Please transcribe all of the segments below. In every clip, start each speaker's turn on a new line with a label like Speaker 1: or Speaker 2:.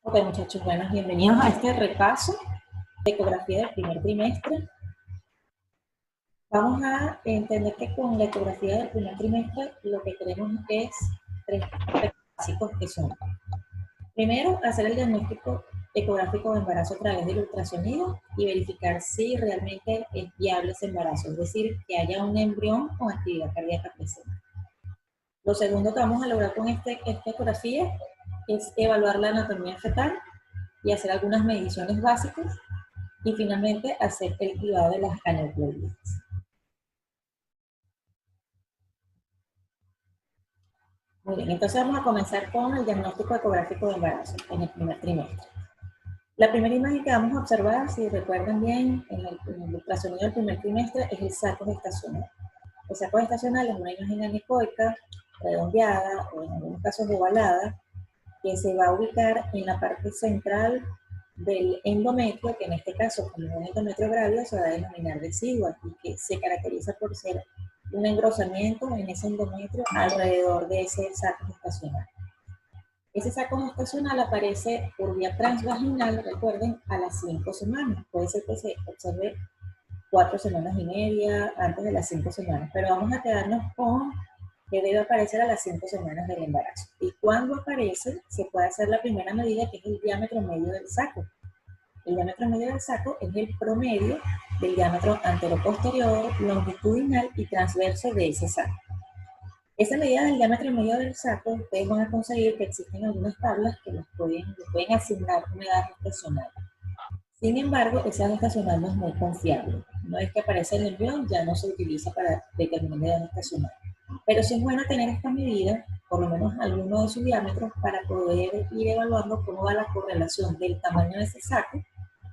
Speaker 1: Ok, muchachos, buenos, bienvenidos a este repaso de ecografía del primer trimestre. Vamos a entender que con la ecografía del primer trimestre lo que queremos es tres aspectos básicos que son: primero, hacer el diagnóstico ecográfico de embarazo a través del ultrasonido y verificar si realmente es viable ese embarazo, es decir, que haya un embrión con actividad cardíaca presente. Lo segundo que vamos a lograr con esta ecografía es evaluar la anatomía fetal y hacer algunas mediciones básicas, y finalmente hacer el cribado de las aneuploides. Muy bien, entonces vamos a comenzar con el diagnóstico ecográfico de embarazo en el primer trimestre. La primera imagen que vamos a observar, si recuerdan bien, en el ultrasonido del primer trimestre, es el saco gestacional. El saco gestacional es una imagen anecoica, redondeada o en algunos casos ovalada, que se va a ubicar en la parte central del endometrio, que en este caso, como es un endometrio grávido, se va a denominar decidual y que se caracteriza por ser un engrosamiento en ese endometrio alrededor de ese saco gestacional. Ese saco gestacional aparece por vía transvaginal, recuerden, a las 5 semanas. Puede ser que se observe 4 semanas y media, antes de las 5 semanas, pero vamos a quedarnos con que debe aparecer a las 5 semanas del embarazo. Y cuando aparece, se puede hacer la primera medida, que es el diámetro medio del saco. El diámetro medio del saco es el promedio del diámetro anteroposterior, longitudinal y transverso de ese saco. Esa medida del diámetro medio del saco, ustedes van a conseguir que existen algunas tablas que les pueden asignar una edad gestacional. Sin embargo, esa edad gestacional no es muy confiable. Una vez que aparece el embrión, ya no se utiliza para determinar la edad gestacional. Pero sí es bueno tener esta medida, por lo menos alguno de sus diámetros, para poder ir evaluando cómo va la correlación del tamaño de ese saco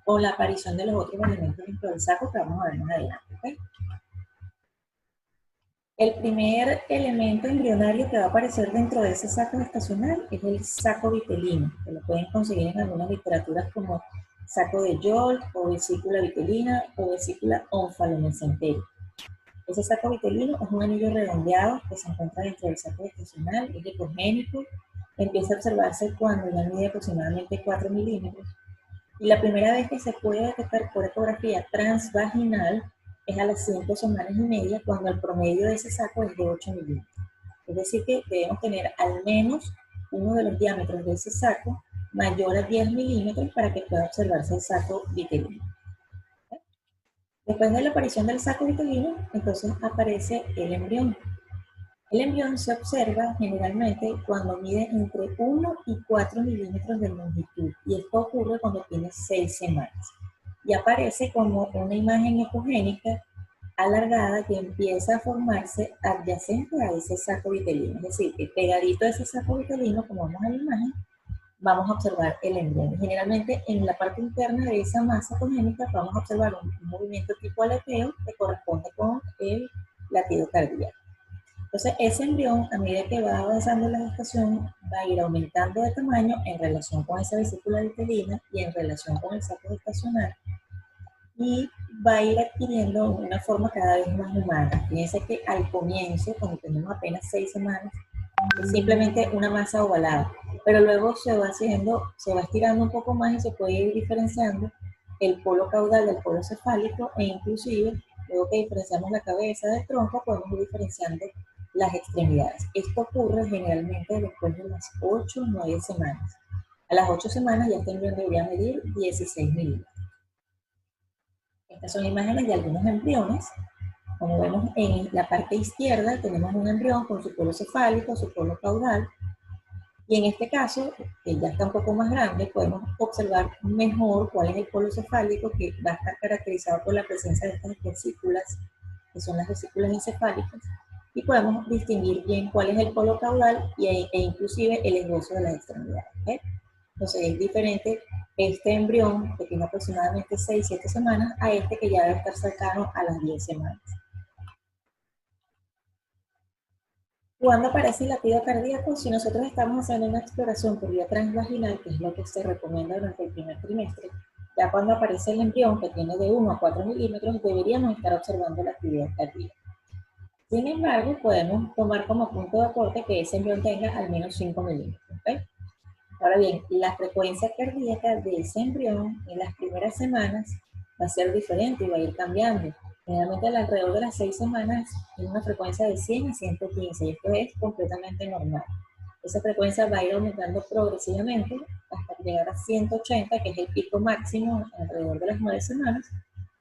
Speaker 1: con la aparición de los otros elementos dentro del saco que vamos a ver más adelante. ¿Okay? El primer elemento embrionario que va a aparecer dentro de ese saco gestacional es el saco vitelino, que lo pueden conseguir en algunas literaturas como saco de Jolt o vesícula vitelina o vesícula onfalomesenteria. Ese saco vitelino es un anillo redondeado que se encuentra dentro del saco gestacional, es ecogénico, empieza a observarse cuando ya mide aproximadamente 4 milímetros. Y la primera vez que se puede detectar por ecografía transvaginal es a las 5 semanas y media, cuando el promedio de ese saco es de 8 milímetros. Es decir, que debemos tener al menos uno de los diámetros de ese saco mayor a 10 milímetros para que pueda observarse el saco vitelino. Después de la aparición del saco vitelino, entonces aparece el embrión. El embrión se observa generalmente cuando mide entre 1 y 4 milímetros de longitud, y esto ocurre cuando tiene 6 semanas. Y aparece como una imagen ecogénica alargada que empieza a formarse adyacente a ese saco vitelino. Es decir, que pegadito a ese saco vitelino, como vemos en la imagen, vamos a observar el embrión. Generalmente en la parte interna de esa masa ecogénica vamos a observar un movimiento tipo aleteo que corresponde con el latido cardíaco. Entonces, ese embrión, a medida que va avanzando la gestación, va a ir aumentando de tamaño en relación con esa vesícula vitelina y en relación con el saco gestacional, y va a ir adquiriendo una forma cada vez más humana. Fíjense que al comienzo, cuando tenemos apenas 6 semanas, es simplemente una masa ovalada, pero luego se va estirando un poco más y se puede ir diferenciando el polo caudal del polo cefálico, e inclusive, luego que diferenciamos la cabeza del tronco, podemos ir diferenciando las extremidades. Esto ocurre generalmente después de las 8 o 9 semanas. A las 8 semanas ya este embrión debería medir 16 milímetros. Estas son imágenes de algunos embriones. Como vemos en la parte izquierda, tenemos un embrión con su polo cefálico, su polo caudal. Y en este caso, que ya está un poco más grande, podemos observar mejor cuál es el polo cefálico, que va a estar caracterizado por la presencia de estas vesículas, que son las vesículas encefálicas. Y podemos distinguir bien cuál es el polo caudal e inclusive el esbozo de las extremidades. ¿Okay? Entonces es diferente este embrión, que tiene aproximadamente 6-7 semanas, a este que ya debe estar cercano a las 10 semanas. ¿Cuándo aparece el latido cardíaco? Si nosotros estamos haciendo una exploración por vía transvaginal, que es lo que se recomienda durante el primer trimestre, ya cuando aparece el embrión, que tiene de 1 a 4 milímetros, deberíamos estar observando la actividad cardíaca. Sin embargo, podemos tomar como punto de aporte que ese embrión tenga al menos 5 milímetros. ¿Okay? Ahora bien, la frecuencia cardíaca de ese embrión en las primeras semanas va a ser diferente y va a ir cambiando. Generalmente alrededor de las 6 semanas tiene una frecuencia de 100 a 115 y esto es completamente normal. Esa frecuencia va a ir aumentando progresivamente hasta llegar a 180, que es el pico máximo alrededor de las 9 semanas,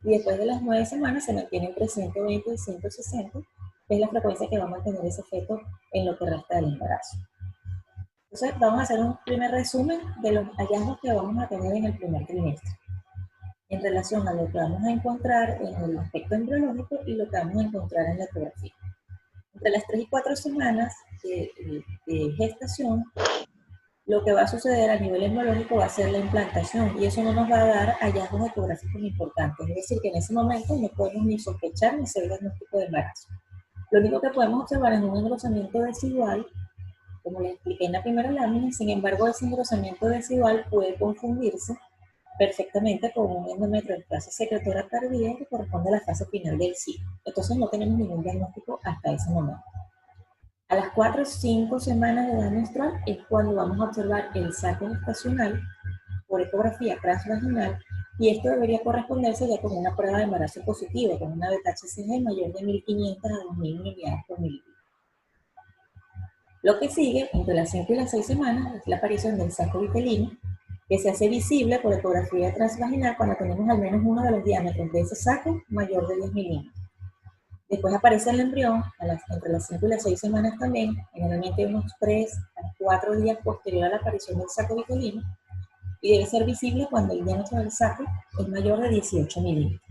Speaker 1: y después de las 9 semanas se mantiene entre 120 y 160, que es la frecuencia que va a mantener ese feto en lo que resta del embarazo. Entonces, vamos a hacer un primer resumen de los hallazgos que vamos a tener en el primer trimestre, en relación a lo que vamos a encontrar en el aspecto embriológico y lo que vamos a encontrar en la ecografía. Entre las 3 y 4 semanas de gestación, lo que va a suceder a nivel embriológico va a ser la implantación y eso no nos va a dar hallazgos ecográficos importantes. Es decir, que en ese momento no podemos ni sospechar ni hacer diagnóstico de embarazo. Lo único que podemos observar es un engrosamiento desigual, como les expliqué en la primera lámina. Sin embargo, ese engrosamiento desigual puede confundirse perfectamente con un endometrio en fase secretora tardía que corresponde a la fase final del ciclo. Entonces no tenemos ningún diagnóstico hasta ese momento. A las 4 o 5 semanas de edad menstrual es cuando vamos a observar el saco gestacional por ecografía transvaginal y esto debería corresponderse ya con una prueba de embarazo positivo, con una beta-HCG mayor de 1500 a 2000 unidades por mililitro. Lo que sigue, entre las 5 y las 6 semanas, es la aparición del saco vitelino, que se hace visible por ecografía transvaginal cuando tenemos al menos uno de los diámetros de ese saco mayor de 10 milímetros. Después aparece el embrión entre las 5 y las 6 semanas también, generalmente unos 3 a 4 días posterior a la aparición del saco vitelino, y debe ser visible cuando el diámetro del saco es mayor de 18 milímetros.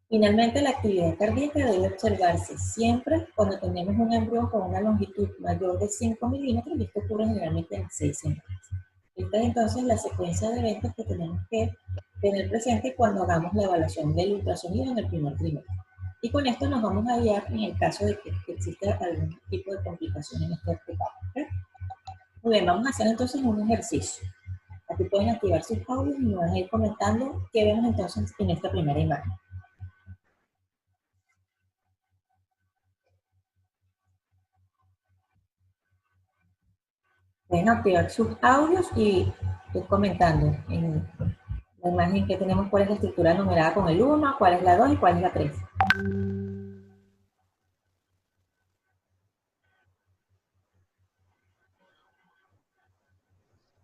Speaker 1: Finalmente, la actividad cardíaca debe observarse siempre cuando tenemos un embrión con una longitud mayor de 5 milímetros y esto ocurre generalmente en 6 semanas. Esta es entonces la secuencia de eventos que tenemos que tener presente cuando hagamos la evaluación del ultrasonido en el primer trimestre. Y con esto nos vamos a guiar en el caso de que exista algún tipo de complicación en este etapa. ¿Okay? Muy bien, vamos a hacer entonces un ejercicio. Aquí pueden activar sus audios y me van a ir comentando qué vemos entonces en esta primera imagen. Pueden activar sus audios y ir comentando en la imagen que tenemos cuál es la estructura numerada con el 1, cuál es la 2 y cuál es la 3.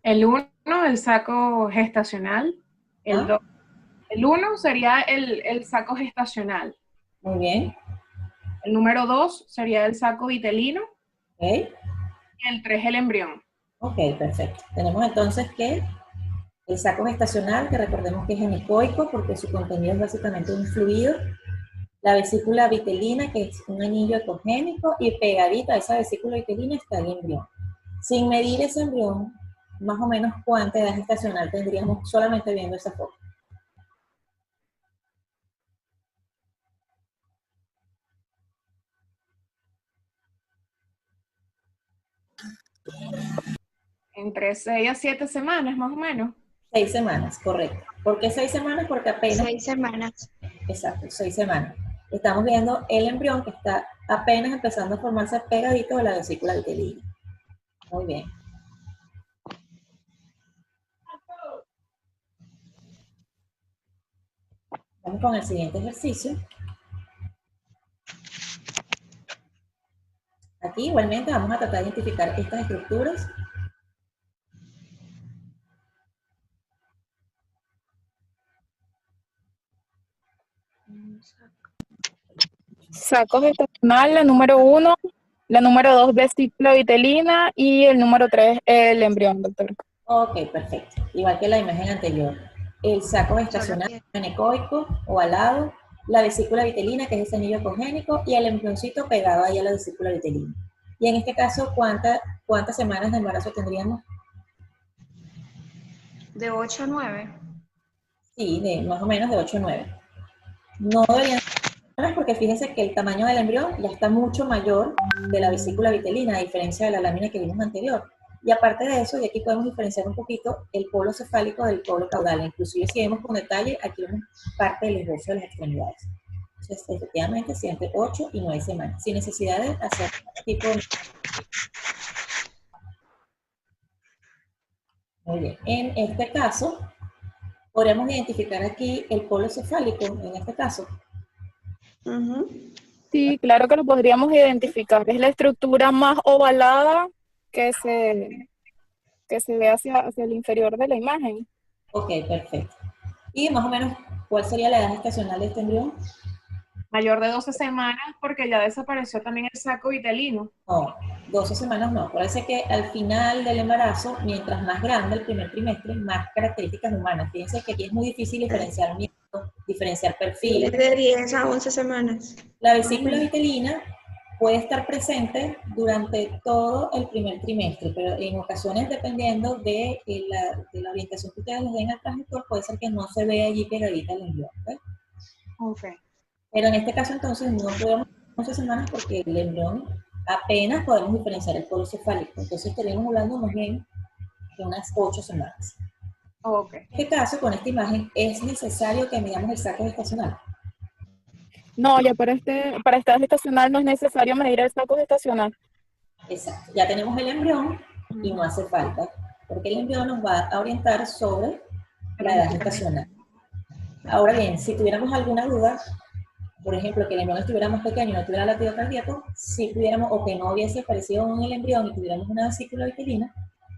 Speaker 2: El 1, el saco gestacional. El 2, el 1 sería el saco gestacional.
Speaker 1: Muy bien.
Speaker 2: El número 2 sería el saco vitelino.
Speaker 1: Okay.
Speaker 2: Y el 3 el embrión.
Speaker 1: Ok, perfecto. Tenemos entonces que el saco gestacional, que recordemos que es anecoico porque su contenido es básicamente un fluido. La vesícula vitelina, que es un anillo ecogénico, y pegadita a esa vesícula vitelina está el embrión. Sin medir ese embrión, más o menos cuánta edad gestacional tendríamos solamente viendo esa foto.
Speaker 2: Entre 6 a 7 semanas, más o menos.
Speaker 1: 6 semanas, correcto. ¿Por qué 6 semanas? Porque apenas...
Speaker 3: 6 semanas.
Speaker 1: Exacto, 6 semanas. Estamos viendo el embrión que está apenas empezando a formarse pegadito de la vesícula vitelina. Muy bien. Vamos con el siguiente ejercicio. Aquí igualmente vamos a tratar de identificar estas estructuras.
Speaker 4: Saco gestacional, la número 1, la número 2, vesícula vitelina y el número 3, el embrión, doctor.
Speaker 1: Ok, perfecto. Igual que la imagen anterior. El saco gestacional anecoico, ovalado, la vesícula vitelina, que es ese anillo ecogénico, y el embrioncito pegado ahí a la vesícula vitelina. Y en este caso, ¿cuántas semanas de embarazo tendríamos?
Speaker 3: De 8 a 9.
Speaker 1: Sí, más o menos de 8 a 9. No deberían ser porque fíjense que el tamaño del embrión ya está mucho mayor de la vesícula vitelina, a diferencia de la lámina que vimos anterior. Y aparte de eso, y aquí podemos diferenciar un poquito el polo cefálico del polo caudal. Inclusive si vemos con detalle, aquí vemos parte del esbozo de las extremidades. Entonces, efectivamente, sí, entre 8 y 9 semanas, sin necesidad de hacer tipo de... Muy bien. En este caso, podríamos identificar aquí el polo cefálico, en este caso.
Speaker 3: Ujú.
Speaker 4: Sí, claro que lo podríamos identificar. Es la estructura más ovalada que se ve hacia el inferior de la imagen.
Speaker 1: Ok, perfecto. Y más o menos, ¿cuál sería la edad gestacional de este embrión?
Speaker 2: Mayor de 12 semanas porque ya desapareció también el saco vitelino.
Speaker 1: No, 12 semanas no. Parece que al final del embarazo, mientras más grande el primer trimestre, más características humanas. Fíjense que aquí es muy difícil diferenciar miembros, diferenciar
Speaker 3: Tiene
Speaker 1: perfil.
Speaker 3: de 10 a 11 semanas.
Speaker 1: La vesícula vitelina puede estar presente durante todo el primer trimestre, pero en ocasiones, dependiendo de la orientación que ustedes les den al transductor, puede ser que no se vea allí pegadita el embrión. ¿Ves?
Speaker 2: Ok.
Speaker 1: Pero en este caso, entonces, no podemos 11 semanas porque el embrión apenas podemos diferenciar el polo cefálico. Entonces, estaríamos hablando más bien de unas 8 semanas.
Speaker 2: Ok.
Speaker 1: En este caso, con esta imagen, es necesario que midamos el saco gestacional.
Speaker 4: No, ya para esta gestacional no es necesario medir el saco gestacional.
Speaker 1: Exacto. Ya tenemos el embrión y no hace falta, porque el embrión nos va a orientar sobre la edad gestacional. Ahora bien, si tuviéramos alguna duda, por ejemplo, que el embrión estuviera más pequeño y no tuviera latido cardíaco, si pudiéramos, o que no hubiese aparecido en el embrión y tuviéramos una vesícula vitelina,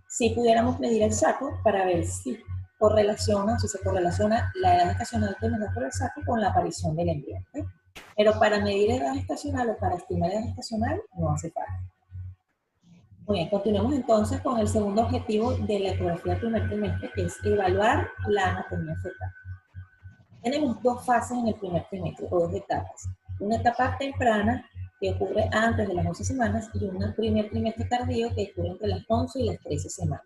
Speaker 1: si pudiéramos medir el saco para ver si correlaciona, si se correlaciona la edad gestacional que nos da por el saco con la aparición del embrión. ¿Okay? Pero para medir edad gestacional o para estimar edad gestacional no hace falta. Muy bien, continuemos entonces con el segundo objetivo de la ecografía del primer trimestre, que es evaluar la anatomía fetal. Tenemos dos fases en el primer trimestre, o dos etapas. Una etapa temprana, que ocurre antes de las 11 semanas, y un primer trimestre tardío, que ocurre entre las 11 y las 13 semanas.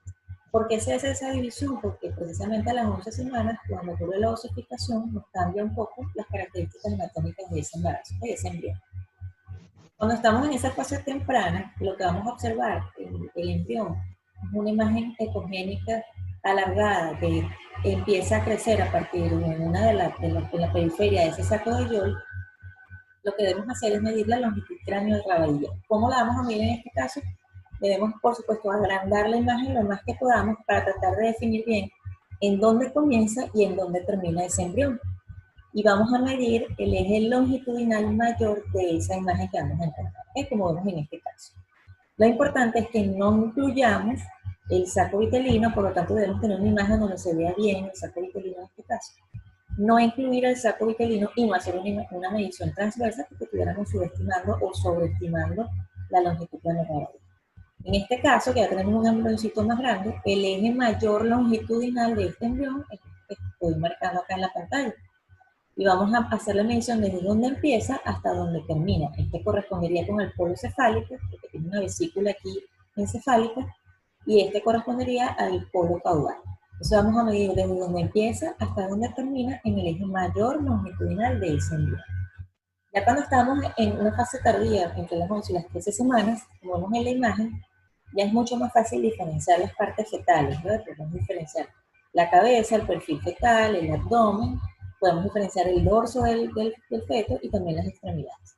Speaker 1: ¿Por qué se hace esa división? Porque precisamente a las 11 semanas, cuando ocurre la osificación, nos cambia un poco las características anatómicas de ese embarazo, de ese embrión. Cuando estamos en esa fase temprana, lo que vamos a observar, el embrión, es una imagen ecogénica alargada que empieza a crecer a partir de una de la periferia de ese saco de Yol. Lo que debemos hacer es medir la longitud cráneo de rabadilla. ¿Cómo la vamos a medir en este caso? Debemos, por supuesto, agrandar la imagen lo más que podamos para tratar de definir bien en dónde comienza y en dónde termina ese embrión. Y vamos a medir el eje longitudinal mayor de esa imagen que vamos a encontrar, como vemos en este caso. Lo importante es que no incluyamos el saco vitelino, por lo tanto debemos tener una imagen donde se vea bien el saco vitelino en este caso. No incluir el saco vitelino y no hacer una medición transversa porque estuviéramos subestimando o sobreestimando la longitud de la rabadilla. En este caso, que ya tenemos un embrioncito más grande, el eje mayor longitudinal de este embrión es el que estoy marcando acá en la pantalla. Y vamos a hacer la medición desde donde empieza hasta donde termina. Este correspondería con el polo cefálico, porque tiene una vesícula aquí encefálica, y este correspondería al polo caudal. Entonces vamos a medir desde donde empieza hasta donde termina en el eje mayor longitudinal de ese embrión. Ya cuando estamos en una fase tardía, entre las 11 y las 13 semanas, como vemos en la imagen, ya es mucho más fácil diferenciar las partes fetales, ¿no? Podemos diferenciar la cabeza, el perfil fetal, el abdomen, podemos diferenciar el dorso del feto y también las extremidades.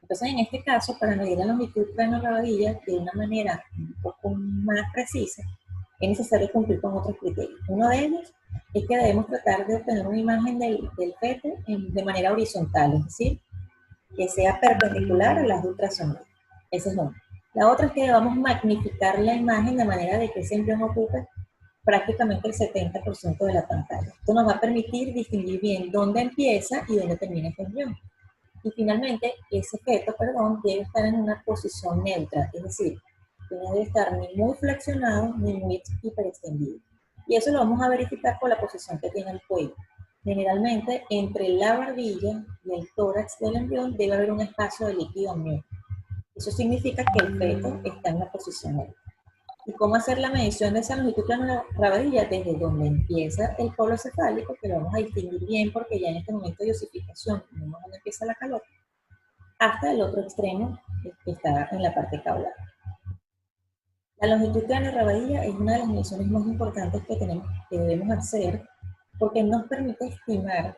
Speaker 1: Entonces, en este caso, para medir la longitud cráneo-rabadilla de una manera un poco más precisa, es necesario cumplir con otros criterios. Uno de ellos es que debemos tratar de obtener una imagen del feto de manera horizontal, es decir, que sea perpendicular a las de ultrasonido. Ese es uno. La otra es que debamos magnificar la imagen de manera de que ese embrión ocupe prácticamente el 70% de la pantalla. Esto nos va a permitir distinguir bien dónde empieza y dónde termina este embrión. Y finalmente, ese feto, debe estar en una posición neutra, es decir, que no debe estar ni muy flexionado ni muy hiperextendido. Y eso lo vamos a verificar por la posición que tiene el cuello. Generalmente, entre la barbilla y el tórax del embrión debe haber un espacio de líquido amniótico. Eso significa que el feto está en una posición neutra. ¿Y cómo hacer la medición de esa longitud cráneo-rabadilla? Desde donde empieza el polo cefálico, que lo vamos a distinguir bien porque ya en este momento de osificación, vemos donde empieza la calota, hasta el otro extremo que está en la parte caudal. La longitud cráneo-rabadilla es una de las mediciones más importantes que debemos hacer porque nos permite estimar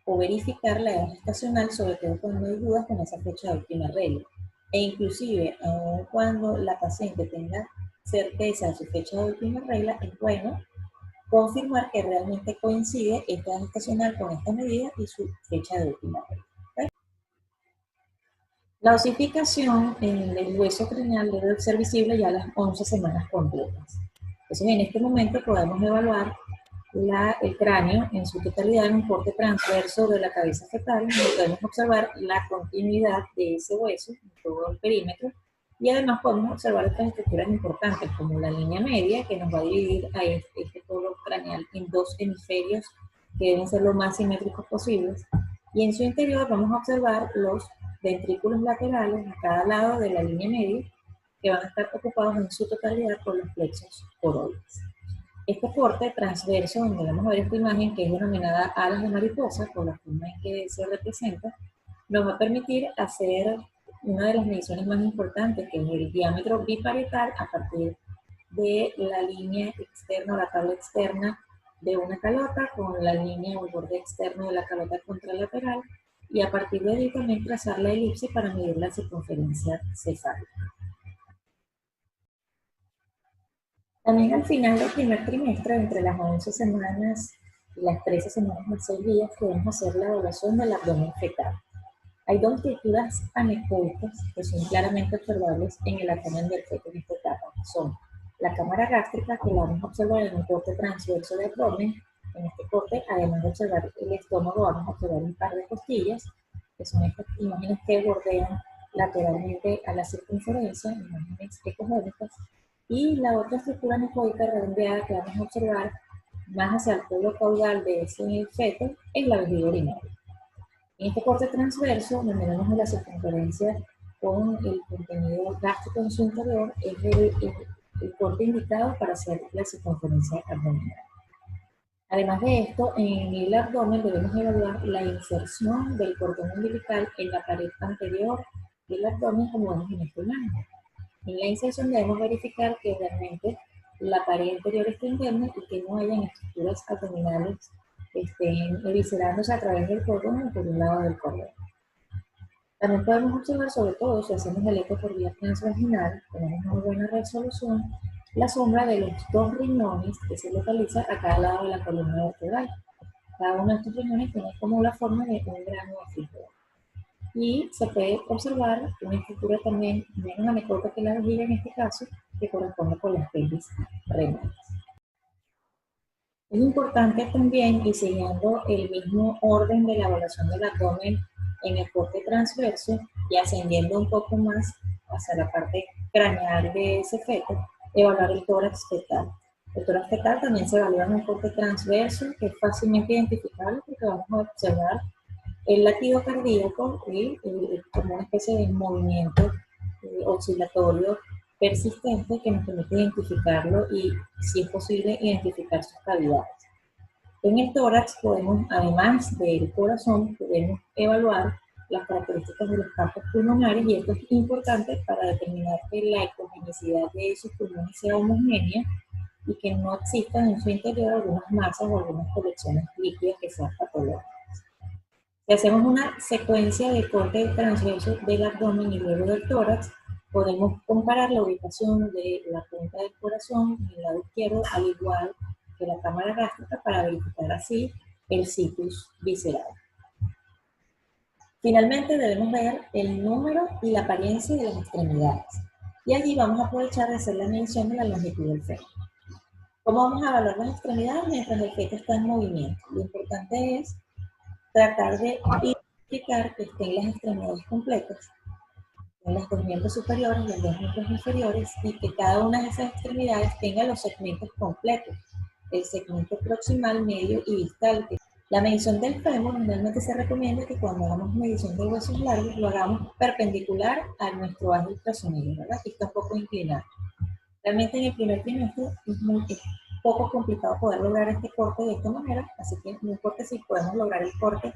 Speaker 1: o verificar la edad gestacional, sobre todo cuando hay dudas con esa fecha de última regla. E inclusive, aun cuando la paciente tenga certeza de su fecha de última regla, es bueno confirmar que realmente coincide esta edad gestacional con esta medida y su fecha de última regla. ¿Okay? La osificación en el hueso craneal debe ser visible ya a las 11 semanas completas. Entonces, en este momento podemos evaluar el cráneo en su totalidad en un corte transverso de la cabeza fetal, donde podemos observar la continuidad de ese hueso en todo el perímetro, y además podemos observar otras estructuras importantes, como la línea media, que nos va a dividir a este polo craneal en dos hemisferios que deben ser lo más simétricos posibles, y en su interior vamos a observar los ventrículos laterales a cada lado de la línea media, que van a estar ocupados en su totalidad por los plexos coroides. Este corte transverso, donde vamos a ver esta imagen que es denominada alas de mariposa, por la forma en que se representa, nos va a permitir hacer una de las mediciones más importantes, que es el diámetro biparietal a partir de la línea externa o la tabla externa de una calota con la línea o el borde externo de la calota contralateral, y a partir de ahí también trazar la elipse para medir la circunferencia cefálica. También al final del primer trimestre, entre las 11 semanas y las 13 semanas más 6 días, podemos hacer la evaluación del abdomen fetal. Hay dos estructuras anecoicas que son claramente observables en el abdomen del feto en esta etapa. Son la cámara gástrica, que la vamos a observar en un corte transverso del abdomen. En este corte, además de observar el estómago, vamos a observar un par de costillas, que son estas imágenes que bordean lateralmente a la circunferencia, imágenes ecogénicas. Y la otra estructura anecoica redondeada que vamos a observar más hacia el polo caudal de ese feto es la vejiga urinaria. En este corte transverso, donde vemos la circunferencia con el contenido gástrico en su interior, es el corte indicado para hacer la circunferencia abdominal. Además de esto, en el abdomen debemos evaluar la inserción del cordón umbilical en la pared anterior del abdomen, como vemos en esta imagen. En la inserción debemos verificar que realmente la pared anterior esté interna y que no hayan estructuras abdominales que estén eviscerándose a través del cordón o por un lado del cordón. También podemos observar, sobre todo si hacemos el eco por vía transvaginal, tenemos una buena resolución, la sombra de los dos riñones que se localiza a cada lado de la columna vertebral. Cada uno de estos riñones tiene como la forma de un grano afígeno. Y se puede observar una estructura también menos anecoica que la vejiga en este caso, que corresponde con las pelvis renales. Es importante también, y siguiendo el mismo orden de la evaluación del abdomen en el corte transverso y ascendiendo un poco más hacia la parte craneal de ese feto, evaluar el tórax fetal. El tórax fetal también se evalúa en un corte transverso, que es fácilmente identificable porque vamos a observar el latido cardíaco y como una especie de movimiento oscilatorio persistente que nos permite identificarlo y, si es posible, identificar sus cavidades. En el tórax podemos, además del corazón, podemos evaluar las características de los campos pulmonares, y esto es importante para determinar que la ecogenicidad de esos pulmones sea homogénea y que no existan en su interior algunas masas o algunas colecciones líquidas que sean patológicas. Si hacemos una secuencia de corte transverso del abdomen y luego del tórax, podemos comparar la ubicación de la punta del corazón en el lado izquierdo, al igual que la cámara gástrica, para verificar así el situs visceral. Finalmente debemos ver el número y la apariencia de las extremidades. Y allí vamos a aprovechar de hacer la medición de la longitud del feto. ¿Cómo vamos a evaluar las extremidades mientras el feto está en movimiento? Lo importante es tratar de identificar que estén las extremidades completas, en los dos miembros superiores, los dos miembros inferiores, y que cada una de esas extremidades tenga los segmentos completos, el segmento proximal, medio y distal. La medición del fémur generalmente se recomienda que cuando hagamos medición de huesos largos lo hagamos perpendicular a nuestro eje ultrasonido, ¿verdad? Que está un poco inclinado. Realmente en el primer trimestre es poco complicado poder lograr este corte de esta manera, así que no importa si podemos lograr el corte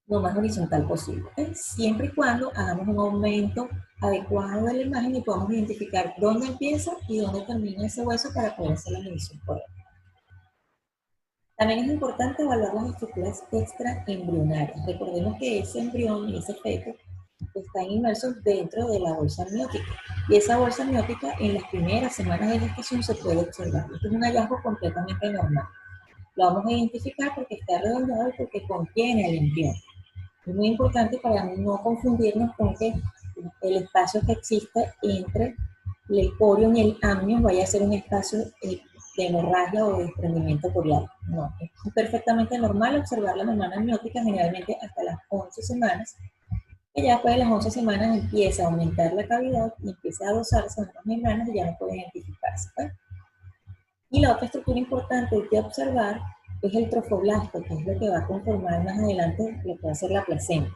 Speaker 1: lo más horizontal posible, siempre y cuando hagamos un aumento adecuado de la imagen y podamos identificar dónde empieza y dónde termina ese hueso para poder hacer la medición correcta. También es importante evaluar las estructuras extraembrionarias. Recordemos que ese embrión y ese feto están inmersos dentro de la bolsa amniótica. Y esa bolsa amniótica en las primeras semanas de gestación se puede observar. Esto es un hallazgo completamente normal. Lo vamos a identificar porque está redondeado y porque contiene el embrión. Es muy importante para no confundirnos con que el espacio que existe entre el corion y el amnion vaya a ser un espacio de hemorragia o de desprendimiento corial. No, es perfectamente normal observar la membrana amniótica generalmente hasta las 11 semanas, que ya después de las 11 semanas empieza a aumentar la cavidad y empieza a adosarse en las membranas y ya no puede identificarse, ¿pues? Y la otra estructura importante de observar es el trofoblasto, que es lo que va a conformar más adelante lo que va a ser la placenta.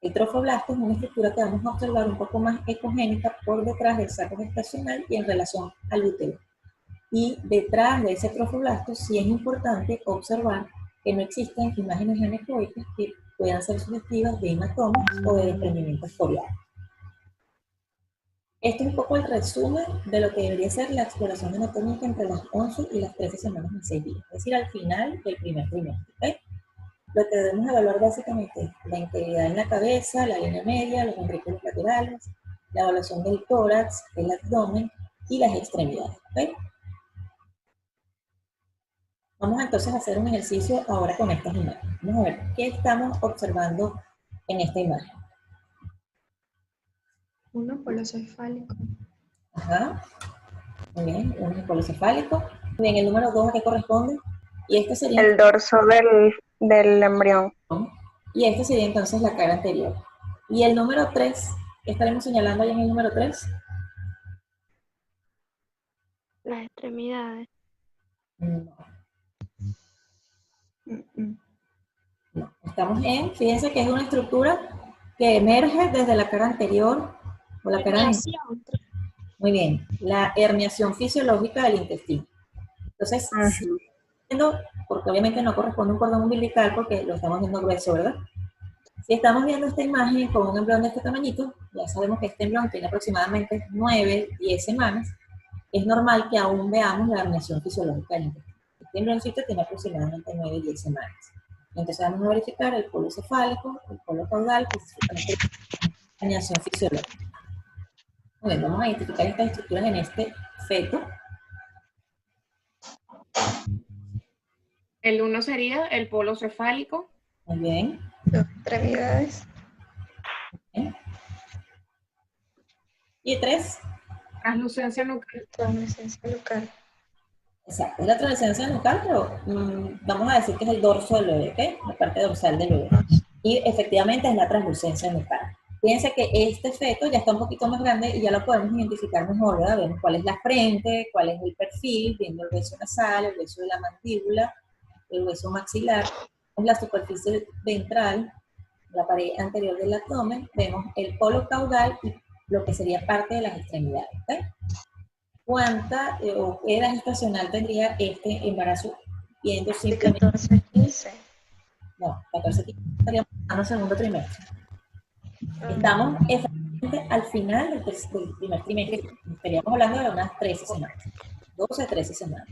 Speaker 1: El trofoblasto es una estructura que vamos a observar un poco más ecogénica por detrás del saco gestacional y en relación al útero. Y detrás de ese trofoblasto sí es importante observar que no existen imágenes anecoicas que puedan ser sugestivas de hematomas o de desprendimientos coriales. Este es un poco el resumen de lo que debería ser la exploración anatómica entre las 11 y las 13 semanas y 6 días, es decir, al final del primer trimestre. ¿Okay? Lo que debemos evaluar básicamente es la integridad en la cabeza, la línea media, los ventrículos laterales, la evaluación del tórax, el abdomen y las extremidades. ¿Okay? Vamos entonces a hacer un ejercicio ahora con estas imágenes. Vamos a ver qué estamos observando en esta imagen.
Speaker 3: Uno polocefálico.
Speaker 1: Ajá. Muy bien, un policefálico. Muy bien, el número 2, ¿a qué corresponde? Y este sería...
Speaker 5: El dorso del embrión.
Speaker 1: Y este sería entonces la cara anterior. Y el número 3, ¿qué estaremos señalando ahí en el número 3?
Speaker 5: Las extremidades.
Speaker 1: No. No. Estamos en, fíjense que es una estructura que emerge desde la cara anterior o la cara... Muy bien, la herniación fisiológica del intestino. Entonces, porque obviamente no corresponde a un cordón umbilical porque lo estamos viendo grueso, ¿verdad? Si estamos viendo esta imagen con un embrión de este tamañito, ya sabemos que este embrión tiene aproximadamente 9-10 semanas, es normal que aún veamos la herniación fisiológica del intestino. Este embrioncito tiene aproximadamente 9-10 semanas. Entonces vamos a verificar el polo cefálico, el polo caudal, que es la herniación fisiológica. Muy bien, vamos a identificar estas estructuras en este feto.
Speaker 2: El 1 sería el polo cefálico.
Speaker 1: Muy bien.
Speaker 3: Dos extremidades.
Speaker 1: Bien. Y 3.
Speaker 2: Translucencia nucal.
Speaker 3: Translucencia local.
Speaker 1: Exacto, es la translucencia nucal, pero vamos a decir que es el dorso del bebé, ¿ok? La parte dorsal del bebé. Y efectivamente es la translucencia nucal. Fíjense que este feto ya está un poquito más grande y ya lo podemos identificar mejor, ¿verdad? Vemos cuál es la frente, cuál es el perfil, viendo el hueso nasal, el hueso de la mandíbula, el hueso maxilar, la superficie ventral, la pared anterior del abdomen, vemos el polo caudal y lo que sería parte de las extremidades, ¿ok? ¿Cuánta edad gestacional tendría este embarazo? Viendo
Speaker 3: De
Speaker 1: simplemente...
Speaker 3: 14 a 15.
Speaker 1: No, 14 estaríamos en el segundo trimestre. Estamos exactamente al final del primer trimestre. Estaríamos hablando de unas 13 semanas. 12 a 13 semanas.